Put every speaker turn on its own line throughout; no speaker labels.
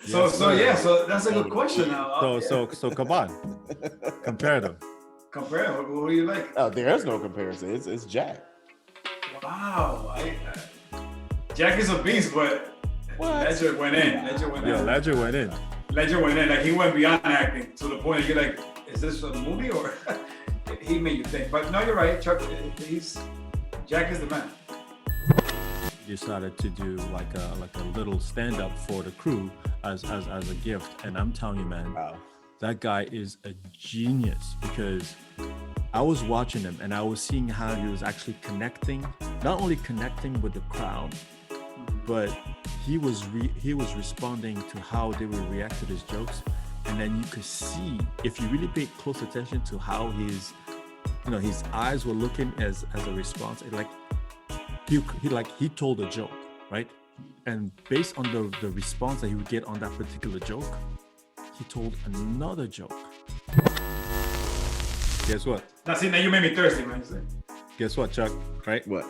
So that's a good question now.
So come on, compare them.
Compare. What do you like?
Oh, there's no comparison. It's Jack.
Wow. Jack is a beast, but Ledger went in.
Ledger went in.
Like he went beyond acting to the point that you're like, is this a movie or he made you think? But no, you're right. Chuck, Jack is the man.
Decided to do like a little stand up for the crew as a gift, and I'm telling you, man,
Wow.
that guy is a genius because I was watching him and I was seeing how he was actually not only connecting with the crowd, but he was responding to how they would react to his jokes, and then you could see if you really paid close attention to how his eyes were looking as a response. He told a joke, right? And based on the response that he would get on that particular joke, he told another joke. Guess what?
Now you made me thirsty, man.
Guess what, Chuck? Right?
What?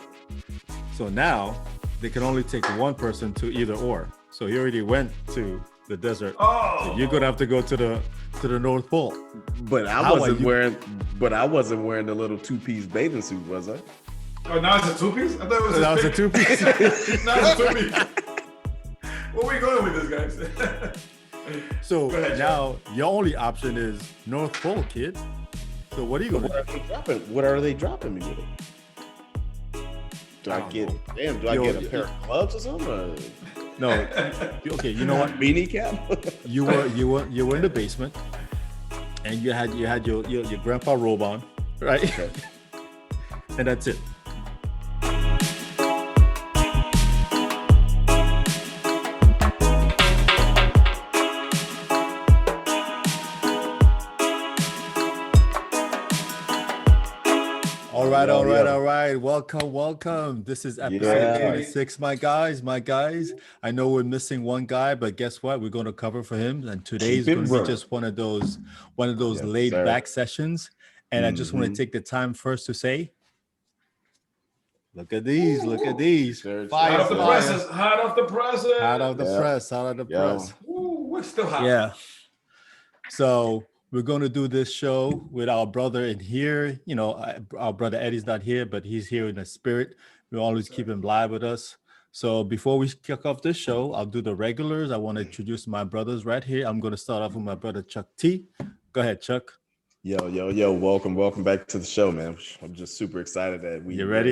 So now they can only take one person to either or. So he already went to the desert.
Oh,
So you're gonna have to go to the North Pole.
But I wasn't wearing the little two-piece bathing suit, was I?
Oh, now it's a two-piece? I thought it was
a two-piece.
Now it's a two-piece. Where are we going with this, guys?
So
Go ahead,
now your only option is North Pole, kid. So what are you gonna do?
What are they dropping me with it? Do I get a pair of gloves or something? Or?
No. Okay, you know what?
Beanie cap?
You were in the basement, and you had your grandpa robe on, right?
Okay.
And that's it. All right. Welcome. This is episode 26, my guys. I know we're missing one guy, but guess what? We're going to cover for him. And today's going to be just one of those laid back sessions. And I just want to take the time first to say, look at these.
Hot off the press. Ooh, we're still hot.
Yeah. So we're going to do this show with our brother in here. You know, our brother Eddie's not here, but he's here in the spirit. We always keep him live with us. So before we kick off this show, I'll do the regulars. I want to introduce my brothers right here. I'm going to start off with my brother Chuck T. Go ahead, Chuck.
Yo. Welcome back to the show, man. I'm just super excited that we...
You ready?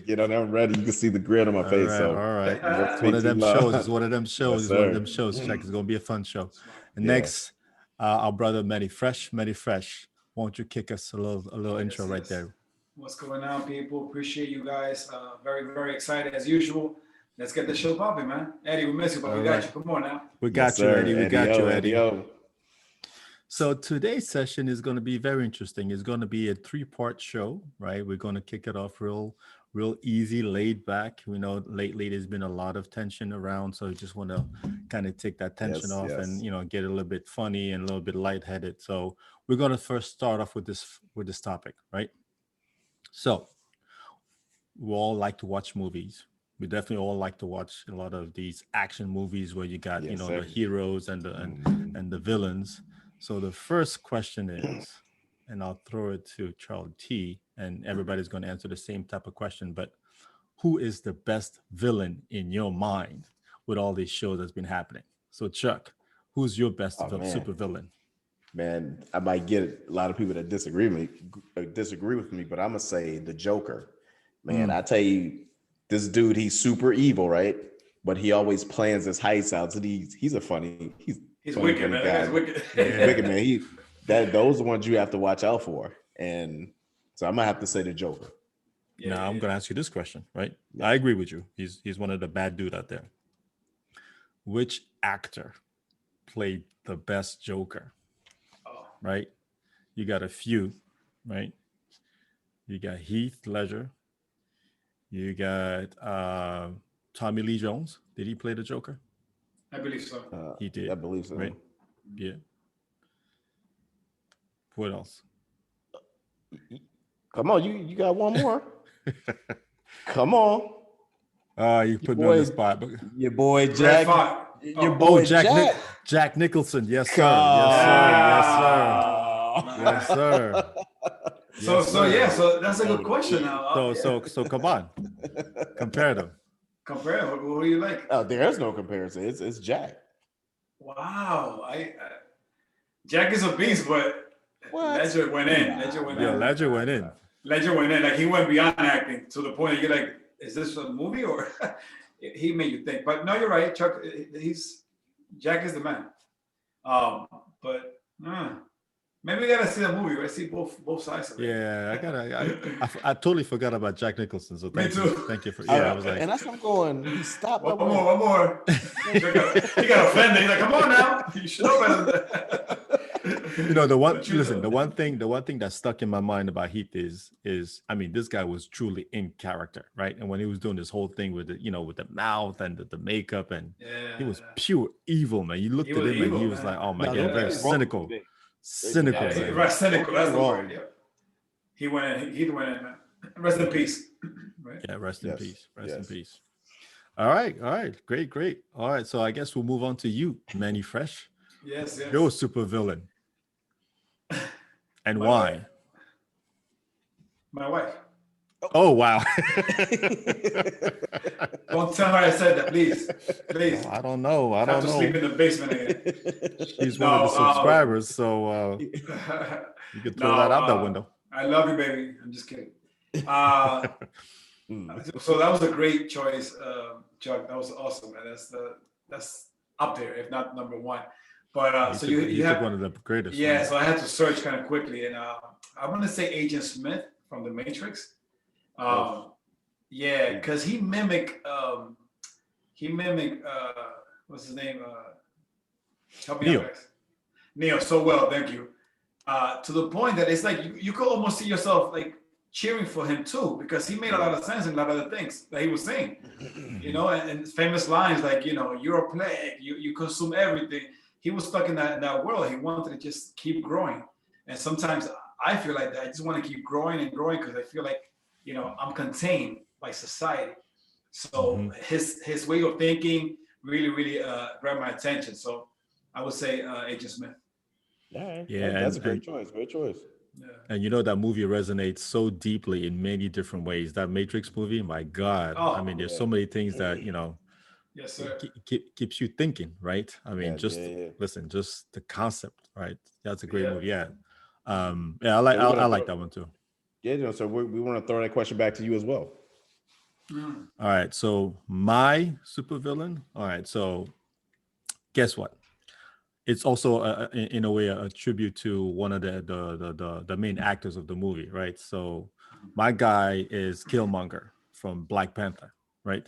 You know, I'm ready. You can see the grin on my face.
All right. It's one of them shows. Chuck, it's going to be a fun show. And next... our brother Manny Fresh. Won't you kick us a little intro right there?
What's going on, people? Appreciate you guys. Very, very excited as usual. Let's get the show popping, man. Eddie, we miss you, but we got you. Come on now.
We got you, Eddie. We got you, Eddie.
Yo.
So today's session is going to be very interesting. It's going to be a 3-part show, right? We're going to kick it off real easy, laid back. We know lately there's been a lot of tension around, so we just want to kind of take that tension off and get a little bit funny and a little bit lightheaded. So we're going to first start off with this topic, right? So we all like to watch movies. We definitely all like to watch a lot of these action movies where you got the heroes and the villains. So the first question is, and I'll throw it to Charlie T, and everybody's going to answer the same type of question, but who is the best villain in your mind with all these shows that's been happening? So Chuck, who's your best super villain?
Man, I might get a lot of people that disagree with me, but I'm gonna say the Joker. Man, I tell you, this dude, he's super evil, right? But he always plans his heists out. So he's
wicked, man.
Guy.
He's wicked.
Wicked, man. Those are the ones you have to watch out for. And so I'm gonna have to say the Joker.
Now I'm gonna ask you this question, right? I agree with you. He's one of the bad dude out there. Which actor played the best Joker? Right? You got a few, right? You got Heath Ledger. You got Tommy Lee Jones. Did he play the Joker?
I believe so.
He did.
I believe so.
Right? Yeah. What else?
Come on, you got one more. Come on.
You put me on the spot. But...
Your boy Jack. Your
Oh,
boy
Jack
Jack.
Jack Nicholson. Yes, sir. Yes, sir. Yes, sir. Yes,
Oh.
sir. Yes,
so yeah,
sir.
so that's a good
Hey,
question now.
So come on, compare them.
Compare. Who do you like?
Oh, there's no comparison. It's Jack.
Wow, Jack is a beast, but
What?
Ledger went in.
Nah,
Ledger went
Yeah,
in.
Ledger went in.
Ledger went in. Like he went beyond acting to the point that you're like, is this a movie or? He made you think. But no, you're right, Chuck. Jack is the man. But maybe we gotta see the movie. Right? See both sides of it.
Yeah, I totally forgot about Jack Nicholson. So
Me
thank
too.
you. Thank you for. Yeah, I was like,
and that's what I'm going. He stopped.
One more. He got offended. He's like, come on now. You should know better than that.
the one.
But you
Listen,
know.
the one thing that stuck in my mind about Heath is, I mean, this guy was truly in character, right? And when he was doing this whole thing with with the mouth and the makeup, and he was pure evil, man. You looked
He
at
was
him and
evil,
he was
man.
like, oh my
Now,
god,
don't
very
get me wrong.
cynical.
Yeah,
Man.
Right, cynical. That's the
Wrong.
word. Yep. He went in. He went in, man. Rest in peace. Right.
Yeah, rest in
Yes,
peace. Rest in
yes.
peace. All right. Great. All right, so I guess we'll move on to you, Manny Fresh.
Yes.
You're a super villain. And
My
why?
wife. My wife.
Oh wow.
Don't tell her I said that, please. Please.
I don't know. I
Have
don't
to sleep
know.
in the basement again.
She's one of the
No,
subscribers, so you could throw that out the window.
I love you, baby. I'm just kidding. So that was a great choice, Chuck. That was awesome, man. That's up there, if not number one. But so you
took
have
one of the greatest.
yeah.
man.
So I had to search kind of quickly, and I want to say Agent Smith from The Matrix. Yeah, because he mimicked what's his name? Help me out, guys. Neo, so well, thank you. To the point that it's like you could almost see yourself like cheering for him too, because he made a lot of sense in a lot of the things that he was saying. And famous lines like, you're a plague, you consume everything. He was stuck in that world. He wanted to just keep growing. And sometimes I feel like that. I just want to keep growing and growing because I feel like, I'm contained by society. So his way of thinking really grabbed my attention. So I would say Agent Smith.
Yeah,
that's a great choice. Great choice.
Yeah.
And that movie resonates so deeply in many different ways. That Matrix movie, my God.
Oh,
I mean, there's so many things that,
Yes, sir.
keeps you thinking, right? I mean, listen, just the concept, right? That's a great movie. Yeah. I like that one too.
Yeah, so we want to throw that question back to you as well.
All right. So my supervillain. All right. So guess what? It's also in a way a tribute to one of the main actors of the movie, right? So my guy is Killmonger from Black Panther, right?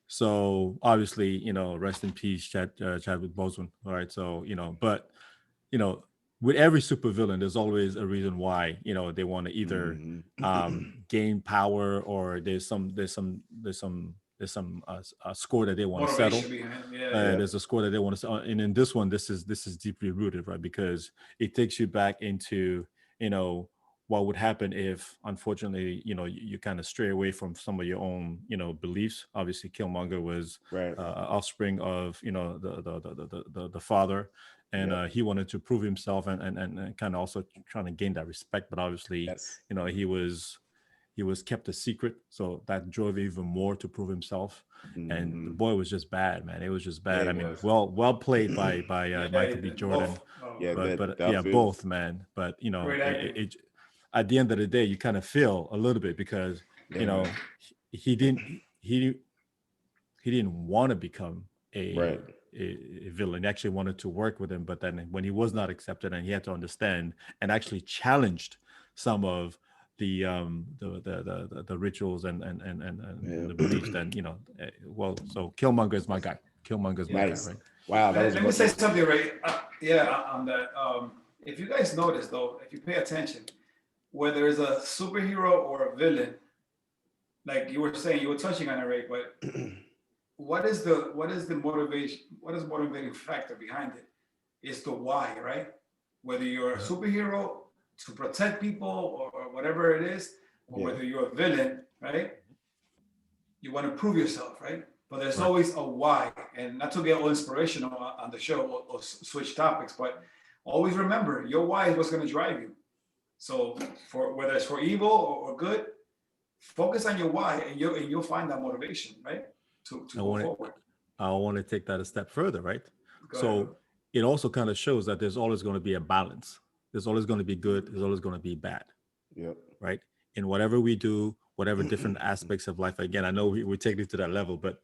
So obviously, rest in peace, Chadwick Boseman. All right. So but with every supervillain, there's always a reason why they want to either gain power, or there's some score that they want to settle. There's a score that they want to settle. And in this one, this is deeply rooted, right? Because it takes you back into what would happen if, unfortunately, you kind of stray away from some of your own beliefs. Obviously, Killmonger was offspring of the father. And he wanted to prove himself and kind of also trying to gain that respect. But obviously, he was kept a secret. So that drove even more to prove himself. And the boy was just bad, man. It was just bad. I mean, well played by Michael B. Jordan. Both, man. But, at the end of the day, you kind of feel a little bit because, he didn't want to become a villain. He actually wanted to work with him, but then when he was not accepted and he had to understand and actually challenged some of the rituals and the beliefs, then so Killmonger is my guy. Killmonger is my guy, right?
Wow,
let me say something, right? On that. If you guys notice though, if you pay attention, whether it's a superhero or a villain, like you were saying, you were touching on it, right? But what is the motivation? What is motivating factor behind it? It's the why, right? Whether you're a superhero to protect people or whatever it is, or whether you're a villain, right? You want to prove yourself, right? but there's always a why. And not to get all inspirational on the show or switch topics, but always remember your why is what's going to drive you. So for whether it's for evil or good, focus on your why, and you'll find that motivation, right? To go forward.
I want to take that a step further, right?
Go ahead.
It also kind of shows that there's always going to be a balance. There's always going to be good. There's always going to be bad.
Yep.
Right. In whatever we do, whatever different aspects of life. Again, I know we're taking it to that level, but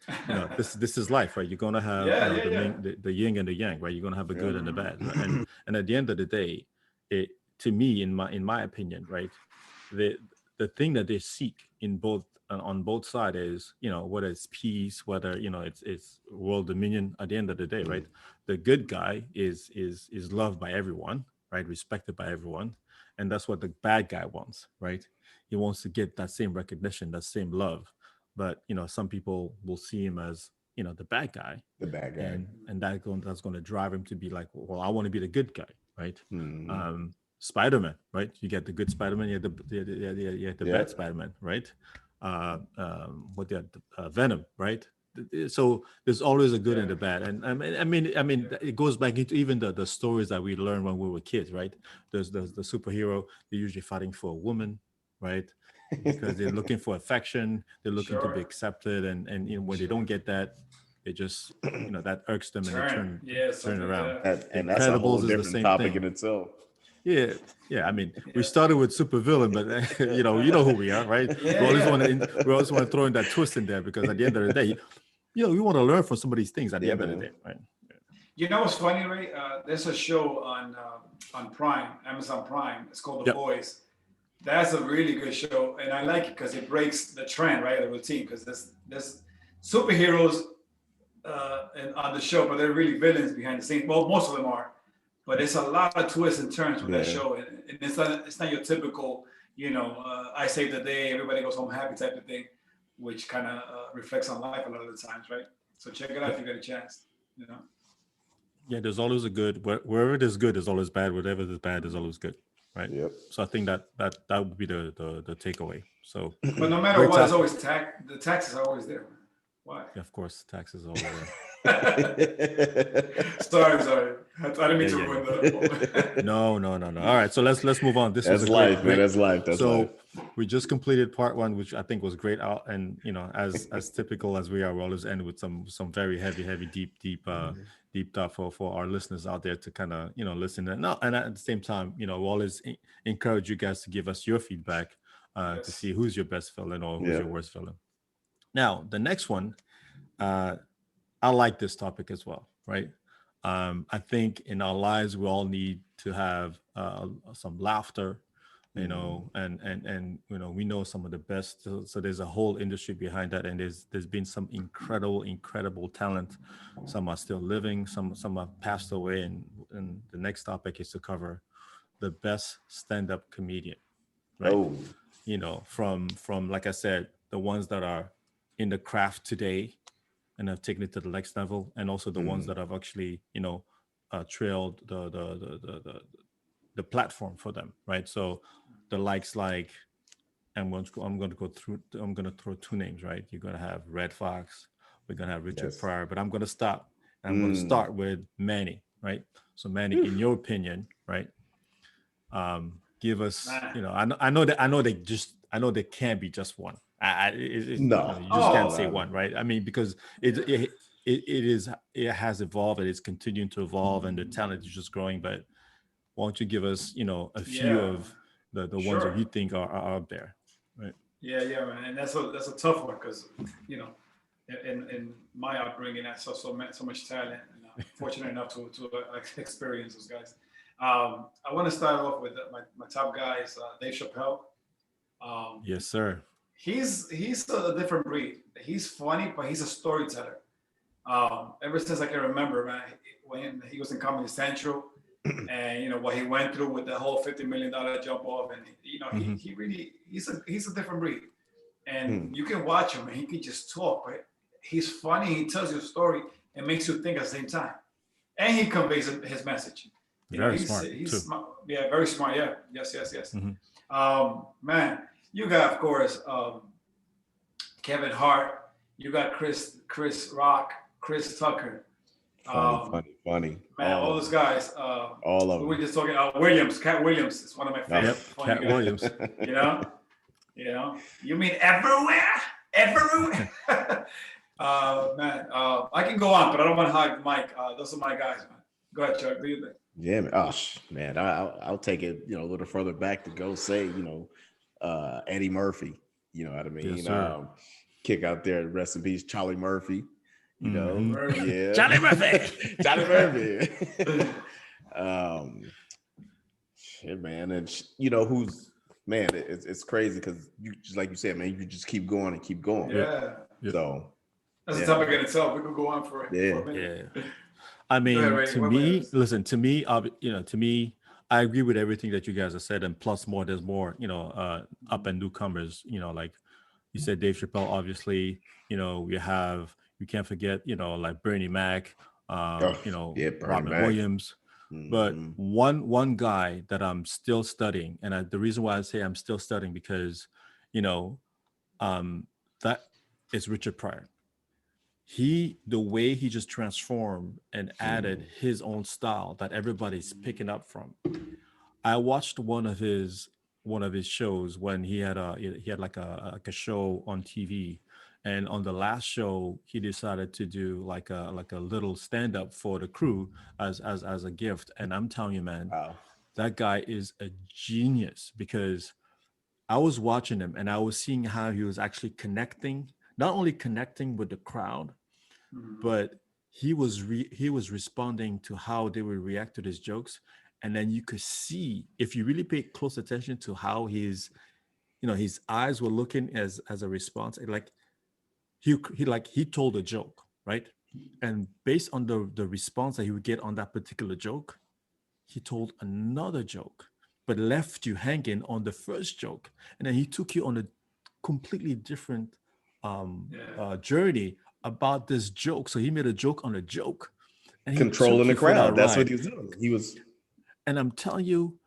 this is life, right? You're going to have the yin and the yang, right? You're going to have the good and the bad. Right? And at the end of the day, to me, in my opinion, right, the thing that they seek on both sides is, whether it's peace, whether it's world dominion. At the end of the day, right, the good guy is loved by everyone, right, respected by everyone, and that's what the bad guy wants, right? He wants to get that same recognition, that same love, but some people will see him as the bad guy, and that's going to drive him to be like, well, I want to be the good guy, right? Spider-Man, right? You get the good Spider-Man, you have the bad Spider-Man, right? Venom, right? So there's always a good and a bad, and I mean it goes back into even the stories that we learned when we were kids, right? There's the superhero, they're usually fighting for a woman, right? Because they're looking for affection, they're looking to be accepted, and when they don't get that, it just that irks them, and they turn around.
And that's a whole different topic in itself.
Yeah. I mean, we started with supervillain, but you know who we are, right? We always want to throw in that twist in there, because at the end of the day, we want to learn from some of these things at the end of the day, right?
You know what's funny, Ray? There's a show on Prime, Amazon Prime. It's called The Boys. That's a really good show, and I like it because it breaks the trend, right? The routine, because there's superheroes on the show, but they're really villains behind the scenes. Well, most of them are. But it's a lot of twists and turns with that show, and it's not your typical, I save the day, everybody goes home happy type of thing, which kind of reflects on life a lot of the times, right? So check it out if you get a chance.
Yeah, there's always a good. Wherever there's good, there's always bad. Whatever there's bad, there's always good, right?
Yep.
So I think that would be the takeaway. So,
but no matter what, it's always the taxes are always there. Why?
Yeah, of course, taxes are always there.
Sorry. I didn't mean to ruin that.
No. All right, so let's move on.
That's life, man. That's life. So
we just completed part one, which I think was great. And as typical as we are, we always end with some very heavy, deep thought for our listeners out there to kind of listen. And at the same time, we always encourage you guys to give us your feedback to see who's your best villain or who's your worst villain. Now, the next one, I like this topic as well, right? I think in our lives, we all need to have some laughter, and we know some of the best. So there's a whole industry behind that, and there's been some incredible talent. Some are still living, some have passed away, and the next topic is to cover the best stand-up comedian, right? From like I said, the ones that are in the craft today and have taken it to the next level, and also the ones that have actually, trailed the platform for them, right? So the likes like, I'm going to throw two names, right? You're going to have Red Fox, we're going to have Richard Pryor, but I'm going to stop. And I'm going to start with Manny, right? So Manny, in your opinion, right? Give us, I know there can't be just one. You just can't say one, right? I mean, because it has evolved, and it's continuing to evolve, and the talent is just growing. But why don't you give us, a few of the ones that you think are out there, right? Yeah,
man, and that's a tough one, because in my upbringing, I saw so much talent, and I'm fortunate enough to experience those guys. I want to start off with my top guys, Dave Chappelle.
Yes, sir.
He's a different breed. He's funny, but he's a storyteller. Ever since I can remember, man, when he was in Comedy Central, and what he went through with the whole $50 million jump off, and he's a different breed. And you can watch him, and he can just talk, right? He's funny. He tells you a story and makes you think at the same time, and he conveys his message. He's smart. Yeah, very smart. Yeah, yes. Man. You got, of course, Kevin Hart. You got Chris Rock, Chris Tucker.
Funny.
Man, all those guys.
All of
we were
them.
just talking. Williams, Cat Williams is one of my favorite.
Yep,
funny
Cat
guys.
Williams.
You know. You mean everywhere? Man, I can go on, but I don't want to hog the mic. Those are my guys, man. Go ahead, Chuck. Do you think?
Yeah, man. Oh, man. I'll take it, a little further back to go say, Eddie Murphy. You know what I mean?
Yes,
Kick out there, rest in peace, Charlie Murphy.
Murphy.
Yeah,
Charlie Murphy.
Charlie Murphy. Shit, man, and who's man? It's crazy because you just like you said, man, you just keep going and keep going.
Yeah.
So
that's a topic in itself. We could go on for a minute.
Yeah. I mean,
ahead,
to me, I agree with everything that you guys have said, and plus more. There's more, up and newcomers. Like you said, Dave Chappelle. Obviously, we can't forget, like Bernie Mac. Robin Williams.
Mm-hmm.
But one guy that I'm still studying, and the reason why I say I'm still studying because, that is Richard Pryor. The way he just transformed and added his own style that everybody's picking up from. I watched one of his shows when he had like a show on TV, and on the last show he decided to do like a little stand up for the crew as a gift. And I'm telling you, man,
wow.
That guy is a genius because I was watching him and I was seeing how he was actually not only connecting with the crowd, but he was responding to how they would react to his jokes. And then you could see, if you really pay close attention to how his eyes were looking as a response, like he told a joke, right? And based on the response that he would get on that particular joke, he told another joke, but left you hanging on the first joke. And then he took you on a completely different journey about this joke. So he made a joke on a joke. And
controlling the crowd. That's what he was doing.
And I'm telling you,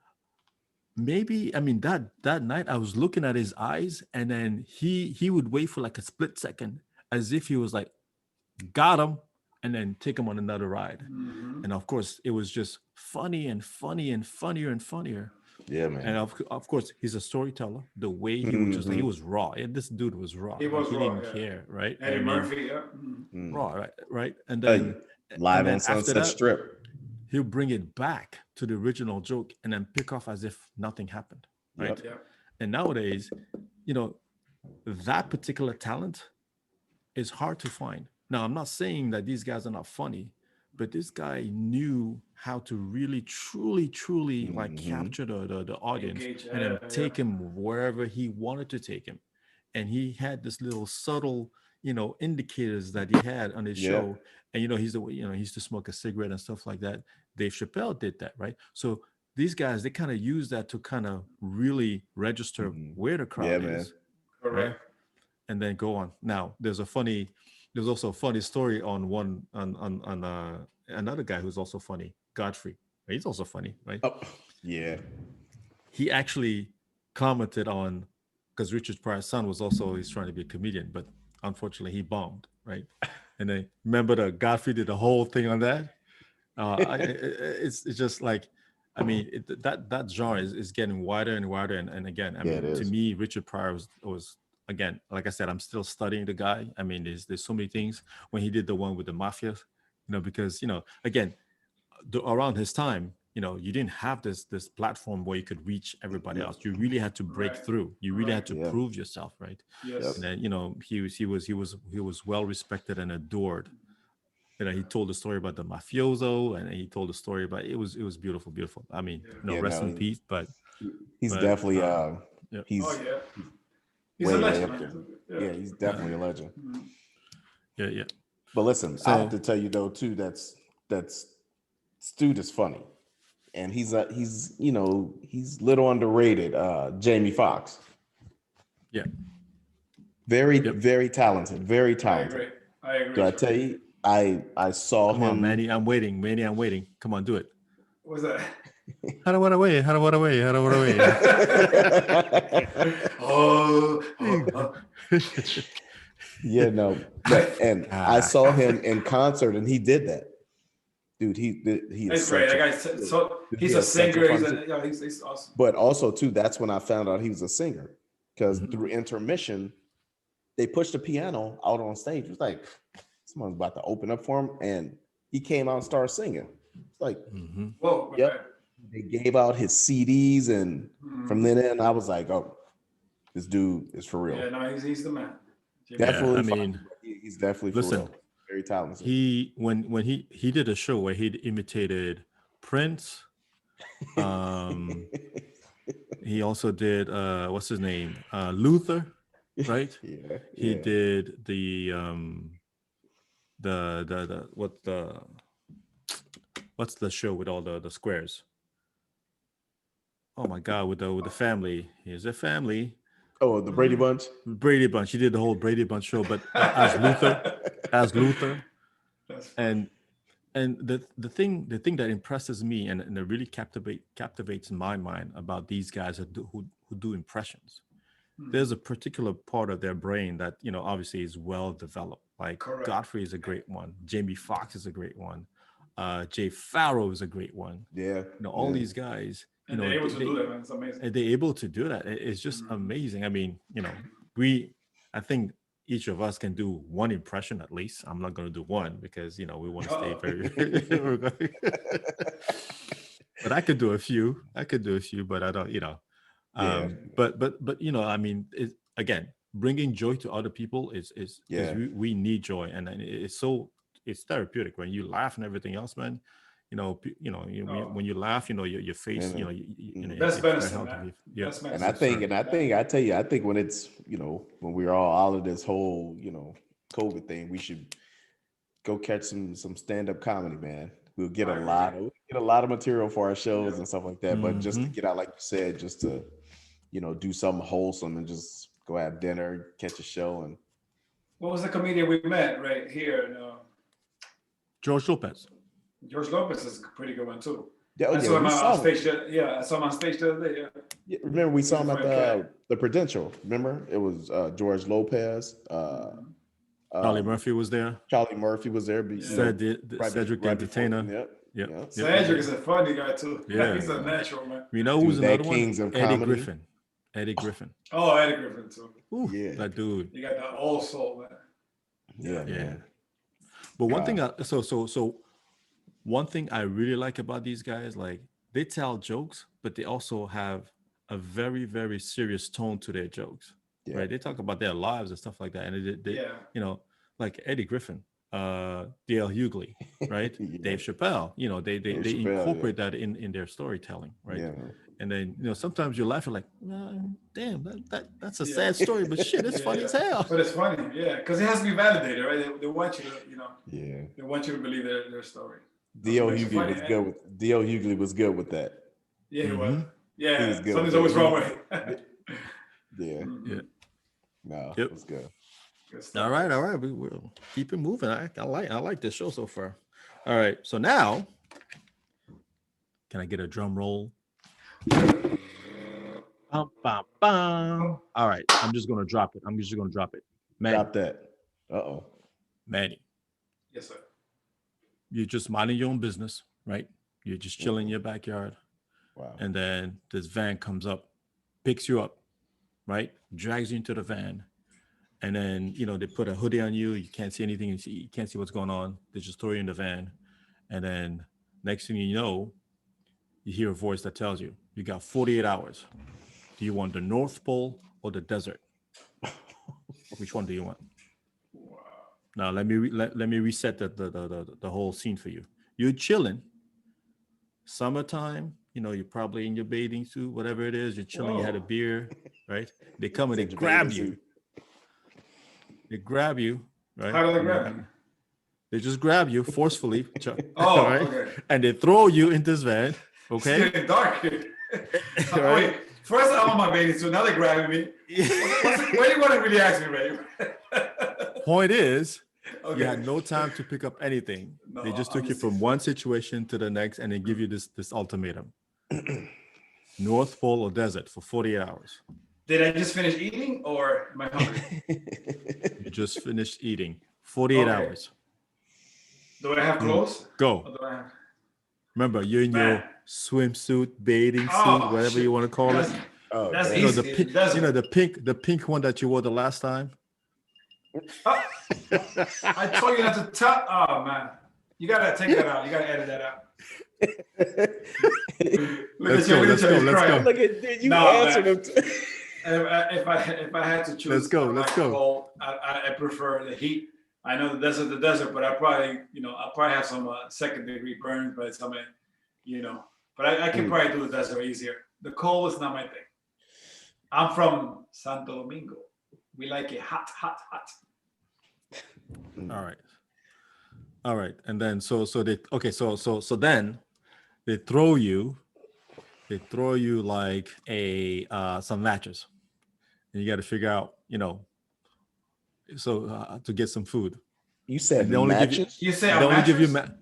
that night I was looking at his eyes, and then he would wait for like a split second as if he was like, got him, and then take him on another ride. And of course, it was just funny and funny and funnier and funnier.
Yeah, man.
And of course, he's a storyteller. The way he would he was raw. This dude was raw.
He was raw.
Didn't care, right?
Eddie Murphy,
raw, right? And then
live on Sunset Strip.
He'll bring it back to the original joke and then pick off as if nothing happened, right?
Yep.
And nowadays, that particular talent is hard to find. Now, I'm not saying that these guys are not funny, but this guy knew how to really, truly like capture the audience and then take him wherever he wanted to take him. And he had this little subtle, indicators that he had on his show. And he used to smoke a cigarette and stuff like that. Dave Chappelle did that, right? So these guys, they kind of use that to kind of really register where the crowd is.
Correct.
Right? And then go on. Now, there's also a funny story on another guy who's also funny, Godfrey. He's also funny, right?
Oh, yeah.
He actually commented on, because Richard Pryor's son he's trying to be a comedian, but unfortunately he bombed, right? And then remember Godfrey did the whole thing on that. It's just like, that genre is getting wider and wider. And again, to me, Richard Pryor was again, like I said, I'm still studying the guy. There's so many things when he did the one with the mafia, because, again, around his time, you didn't have this platform where you could reach everybody else. You really had to break through. You really had to prove yourself, right?
Yes.
And then, he was well respected and adored. He told the story about the mafioso, and he told the story about it was beautiful. Rest in peace. But
he's definitely he's
a legend.
Yeah, he's definitely a legend.
Yeah.
But listen, I have to tell you though too, that's dude is funny, and he's little underrated. Jamie Foxx.
Yeah.
Very talented. Very talented.
I agree.
Do I tell you? I saw him.
Come on, Manny, I'm waiting. Come on, do it.
What's that?
How do I wait?
Yeah, no, and I saw him in concert, and he did that. Dude, he
He's
is
great.
such
That
a,
guy's so he's
he
a
has such
singer.
fun
He's
too.
he's awesome.
But also too, that's when I found out he was a singer, because
Mhm.
through intermission, they pushed the piano out on stage. It was like someone's about to open up for him, and he came out and started singing. It's like,
Mhm.
Whoa.
yep. They gave out his CDs, and from then on, I was like, oh, this dude is for real.
Yeah, no, he's the man.
Definitely,
I mean,
he's definitely for
listen,
real. Very talented.
he when he did a show where he imitated Prince. He also did what's his name? Luther, right?
Yeah,
He
yeah.
did the what's the show with all the squares? Oh my God, with the family. Here's a family.
Oh, the Brady Bunch.
Brady Bunch. He did the whole Brady Bunch show, but as Luther,
That's funny.
and the thing that impresses me and it really captivates my mind about these guys who do impressions. There's a particular part of their brain that obviously is well developed. Like
Correct.
Godfrey is a great one. Jamie Foxx is a great one. Jay Farrow is a great one.
Yeah.
All these guys.
And they're able to do that, man. It's amazing.
And they're able to do that. It's just amazing. I mean, I think each of us can do one impression at least. I'm not going to do one because we want to stay very. But I could do a few. But I don't. But I mean, again, bringing joy to other people is we need joy, and it's therapeutic when you laugh and everything else, man. When you laugh, your face,
Best medicine, man.
Yeah.
Best
And
medicine.
I think when it's, when we're all out of this whole, COVID thing, we should go catch some stand-up comedy, man. We'll get a lot of material for our shows and stuff like that. But just to get out, like you said, just to, do something wholesome and just go have dinner, catch a show. And
what was the comedian we met right here?
George Lopez.
George Lopez is a pretty good one too.
Yeah,
I saw him on stage. I saw him on stage the other day.
Yeah, remember we saw him at the Prudential. Remember, it was George Lopez.
Charlie Murphy was there.
Charlie Murphy was there.
Cedric the Entertainer.
Yep.
Cedric is a funny guy too.
Yeah,
he's a natural, man.
Who's another
Kings
one?
of
Eddie
comedy.
Griffin. Eddie Griffin.
Oh, Eddie Griffin too.
Ooh, that dude.
You got that old soul, man.
Yeah.
Man. But one thing, one thing I really like about these guys, like they tell jokes, but they also have a very, very serious tone to their jokes. Yeah. Right? They talk about their lives and stuff like that, and they like Eddie Griffin, Dale Hughley, right? Dave Chappelle. They incorporate that in their storytelling, right? Yeah. And then sometimes you laugh, you're like, damn, that's a sad story, but shit, it's funny as hell.
But it's funny, because it has to be validated, right? They want you to, they want you to believe their story.
D.O. Hughley was good with that.
Yeah, he was. Yeah, he was good. Something's always wrong with it.
Yeah. No, it was good.
All right. We'll keep it moving. I like this show so far. All right, so now, can I get a drum roll? Bum, bum, bum. All right, I'm just gonna drop it. Manny.
Drop that. Uh-oh.
Manny.
Yes, sir.
You're just minding your own business, right? You're just chilling in your backyard.
Wow.
And then this van comes up, picks you up, right? Drags you into the van. And then, they put a hoodie on you. You can't see anything. You can't see what's going on. They just throw you in the van. And then next thing you know, you hear a voice that tells you, you got 48 hours. Do you want the North Pole or the desert? Which one do you want?
Wow.
Now, let me reset the whole scene for you. You're chilling. Summertime, you're probably in your bathing suit, whatever it is. You're chilling. You had a beer, right? They come and they grab you. They grab you, right?
How do they grab you?
They just grab you forcefully.
Right? Okay.
And they throw you in this van. Okay.
It's getting dark here. Wait, first I'm on my bathing suit. Now they're grabbing me. What do you want to really ask me, Ray?
Point is, you had no time to pick up anything.
No,
they just took you from one situation to the next, and they give you this ultimatum: North Pole or desert for 48 hours.
Did I just finish eating, or am I hungry?
You You just finished eating. 48
Okay.
hours.
Do I have clothes?
Go.
Or do I have...
Remember, you're in
Man.
your swimsuit, bathing suit,
Oh,
whatever
shit.
you want to call it.
Oh,
That's
damn.
You know
easy.
the pink,
That's-
you know the pink one that you wore the last time.
Oh, I told you not to tell. Oh man, you gotta take that out. You gotta edit that out.
Let's go. Let's go.
Look at dude, you
No,
answered
man.
him. Too.
If I had to choose,
Let's go,
I
let's
like
go.
cold. I prefer the heat. I know the desert, but I'll probably have some second degree burns by the time But I can probably do the desert easier. The cold is not my thing. I'm from Santo Domingo. We like it hot, hot, hot.
All right. And then so then they throw you like some matches, and you got to figure out to get some food.
You said
And they only give
matches?
You say
They
a
only give you
mattress?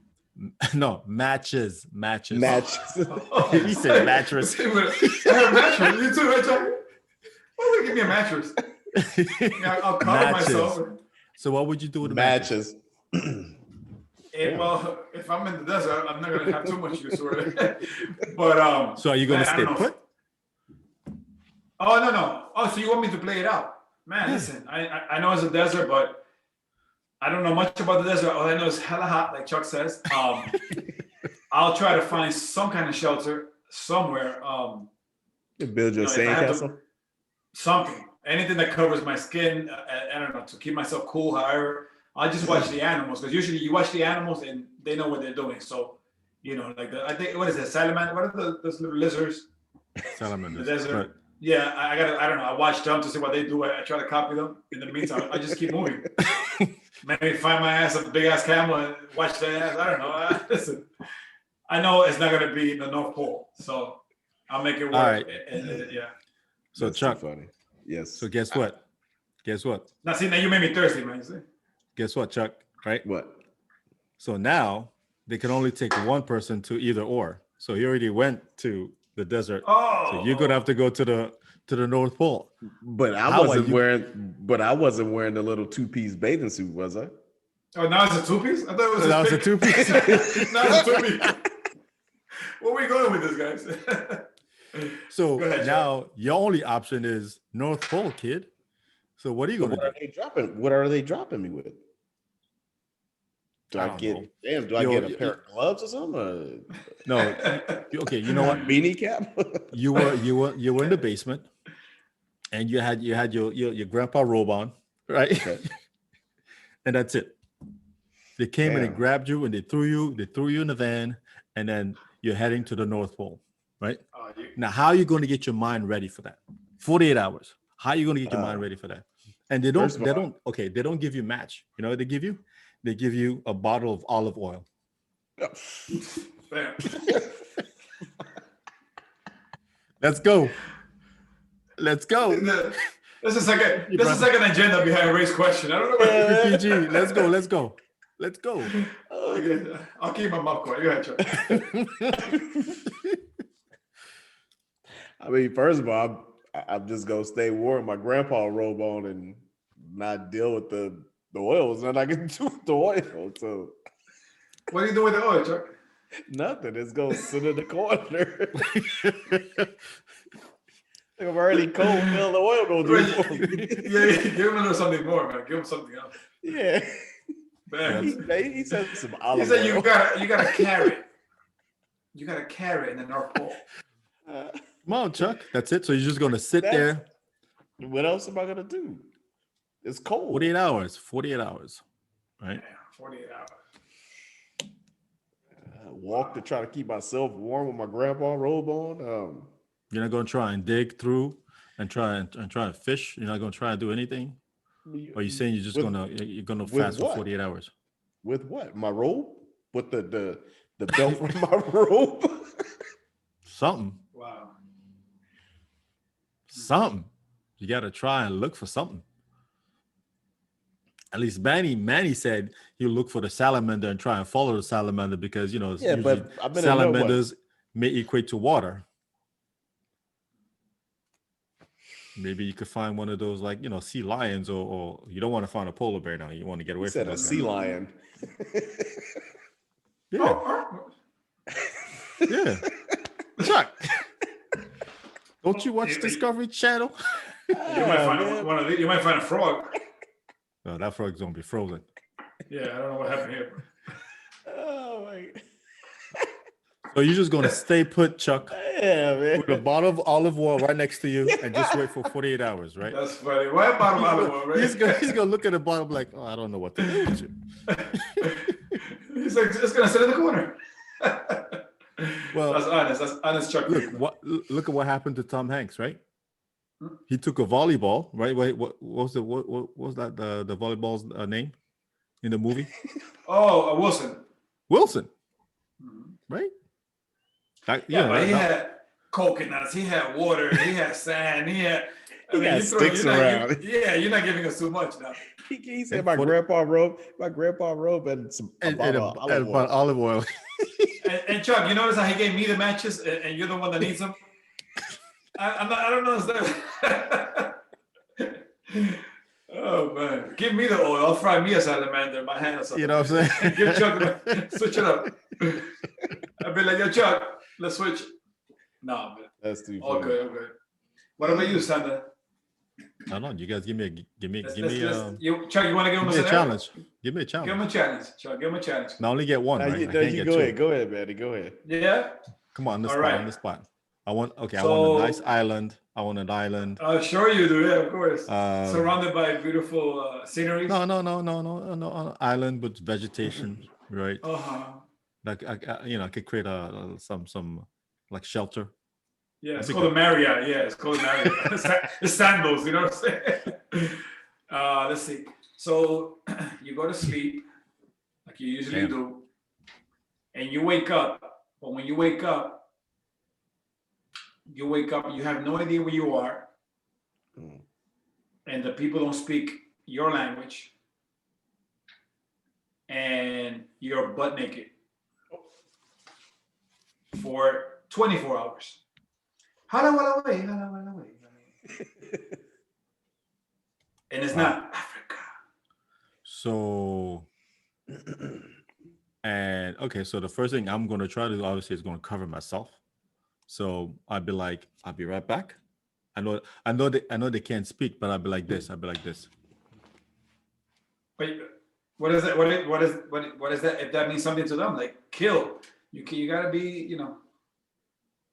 no matches.
Matches.
Oh,
He said mattress.
I have a mattress. You too, right, Chuck? Why would you give me a mattress? Yeah, I'll cover
Matches.
myself.
So what would you do with the matches?
Matches.
Well, if I'm in the desert, I'm not gonna have too much use for it. But
So are you gonna
man, I
stay
don't know.
put?
Oh no. Oh, so you want me to play it out? Man, listen, I know it's a desert, but I don't know much about the desert. All I know is hella hot, like Chuck says. I'll try to find some kind of shelter somewhere.
You build your
if I have to-
sandcastle.
Something, anything that covers my skin. I don't know, to keep myself cool. However, I just watch the animals, because usually you watch the animals and they know what they're doing. So, I think, what is it, salamander? What are those little lizards?
Salamanders.
The desert.
But
Yeah, I don't know. I watch them to see what they do. I try to copy them. In the meantime, I just keep moving. Maybe find my ass a big ass camel and watch their ass. I don't know. Listen, I know it's not gonna be the North Pole, so I'll make it work.
All right.
Yeah.
That's
So
too
Chuck,
funny. Yes.
so guess what?
Now see, now you made me thirsty, man. You see?
Guess what, Chuck? Right?
What?
So now they can only take one person to either or. So he already went to the desert.
Oh.
So you're gonna have to go to the North Pole.
But I
How are
wasn't
you-
wearing the little two-piece bathing suit, was I?
Oh, now it's a two-piece? I thought it was
That was a
big-
two-piece.
Now it's a two-piece. Where we going with this, guys?
So
Go ahead,
now your only option is North Pole, kid. So what are you
What
gonna
are
do?
they dropping? What are they dropping me with? Do
I
I
don't
get
know.
damn? Do I get a pair of gloves or something?
No. Okay, you know what?
Beanie cap?
You were in the basement, and you had your grandpa robe on, right?
Okay.
And that's it. They came in and
Damn.
grabbed you and they threw you in the van, and then you're heading to the North Pole, right?
Oh,
Now, how are you going to get your mind ready for that? 48 hours. How are you going to get your mind ready for that? And they
First of all-
don't give you match. You know what they give you? They give you a bottle of olive oil.
Damn.
Let's go. Let's go.
There's a second agenda behind Ray's question. I don't know what
PG. Let's go. Let's go. Let's go.
Okay, I'll keep my mouth quiet. Go ahead, Chuck.
I mean, first of all, I'm just gonna stay warm, my grandpa robe on, and not deal with the oils. And I can do with the oil. So
What do you do with the oil, Chuck?
nothing. It's gonna sit in the corner. I'm already cold. Feel the oil gonna do it for me.
Yeah, give him a little something more, man. Give him something else.
Yeah.
Man.
He said some
He
olive
said
oil.
you gotta carry it. You gotta carry it in the North Pole.
Come on, Chuck. That's it. So you're just gonna sit
That's-
there
What else am I gonna do? It's cold.
48 hours. 48 hours. Right?
Yeah, 48 hours.
Walk to try to keep myself warm with my grandpa robe on.
You're not gonna try and dig through and try and fish. You're not gonna try and do anything. Or you saying you're gonna
with
fast for
what?
48 hours?
With what? My robe? With the belt from my robe?
Something.
Wow.
Something. You gotta try and look for something. At least Manny said he'll look for the salamander and try and follow the salamander because it's
Yeah,
usually
but I've been in
salamanders may equate to water. Maybe you could find one of those, like, sea lions, or you don't want to find a polar bear now. You want to get away
You
from
said a
those
sea
guys.
lion.
Yeah, yeah. Chuck, don't you watch Discovery Channel?
You might find one of these. You might find a frog.
No, that frog's gonna be frozen.
Yeah, I don't know what happened here.
Oh my God.
So you're just gonna stay put, Chuck,
Yeah, man.
with a bottle of olive oil right next to you, and just wait for 48 hours, right?
That's funny. Why about olive oil, right?
He's gonna look at the bottle like, oh, I don't know what to do with you.
He's like, just gonna sit in the corner.
Well,
that's honest Chuck.
Look at what happened to Tom Hanks, right? He took a volleyball, right? Wait, what was that the volleyball's name in the movie?
Oh, Wilson.
Wilson,
Mm-hmm.
right?
But he had coconuts, he had water, he had sand, he had
sticks around.
You're not giving us too much now.
He said my grandpa robe and some
about olive oil.
and Chuck, you notice how he gave me the matches, and you're the one that needs them. I don't understand. Oh man, give me the oil. I'll fry me a salamander in my hand or something.
You know what I'm saying?
Give Chuck switch it up. I'll be like, yo, Chuck, let's switch. Nah, man.
That's too
All
funny.
good, okay. What about you, Sandra?
I don't know. You guys give me
Chuck, you want to give him
a challenge. Give me a challenge.
Give him a challenge, Chuck. Give him a challenge.
I only get one. Right?
You go ahead. Go ahead, Manny. Go ahead.
Yeah.
Come on,
All right.
on the spot. I want a nice island. I want an island.
Sure you do, yeah, of course. Surrounded by beautiful scenery.
No. Island with vegetation, right? Like I could create some like shelter.
Yeah, it's called a Marriott. Yeah, it's called a Marriott. It's sandals, you know what I'm saying? Let's see. So you go to sleep like you usually do, and you wake up. But when you wake up, you have no idea where you are, and the people don't speak your language, and you're butt naked for 24 hours. And it's not Africa.
So, and okay, so the first thing I'm going to try to do, obviously, is going to cover myself. So I'll be right back. I know they can't speak, but I'll be like this.
Wait, what is that? What is that? If that means something to them, like kill, you gotta be,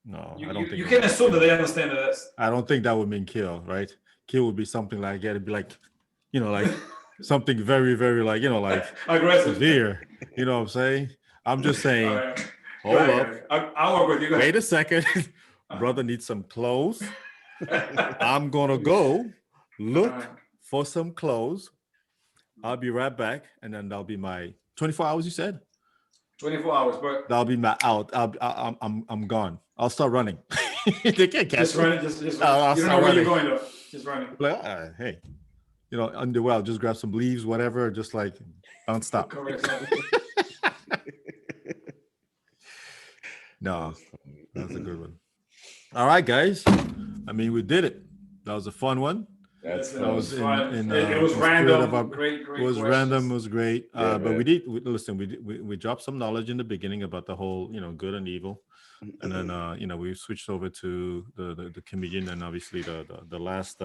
No,
I
don't think
you can't assume that they understand this.
I don't think that would mean kill, right? Kill would be something like it'd be like, like something very, very like, like
aggressive.
severe. You know what I'm saying? I'm just saying, hold up.
I'll work with you.
Wait a second. Brother needs some clothes. I'm gonna go look for some clothes. I'll be right back, and then that'll be my 24 hours. You said
24 hours, but
that'll be my out. I'm gone. I'll start running. They can't catch me.
Running, just you don't know where you're going though. Just running.
Like, hey, underwear. Just grab some leaves, whatever. Just like don't stop. No, that's a good one. All right, guys. I mean, we did it. That was a fun one.
That was fun. It was random. Great.
It was random. It was great. But we dropped some knowledge in the beginning about the whole, good and evil, and then we switched over to the comedian, and obviously the last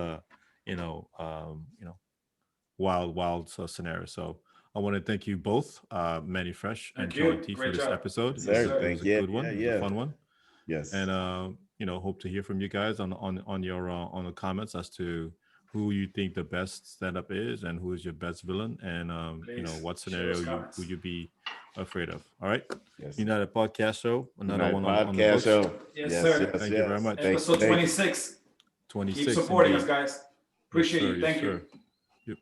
wild scenario. So I want to thank you both, Manny Fresh and Charlie T, for this episode.
Thank you.
It was a good one.
Yeah.
A fun one.
Yes.
And hope to hear from you guys on the comments as to who you think the best stand-up is and who is your best villain, and what scenario would you be afraid of. All right.
Yes.
United Podcast Show. Another one on the
podcast show.
Yes, sir.
Thank you very much.
Episode 26.
26.
Keep supporting
indeed.
us, guys. Appreciate
Yes,
you.
sir,
Thank
yes,
you.
sir.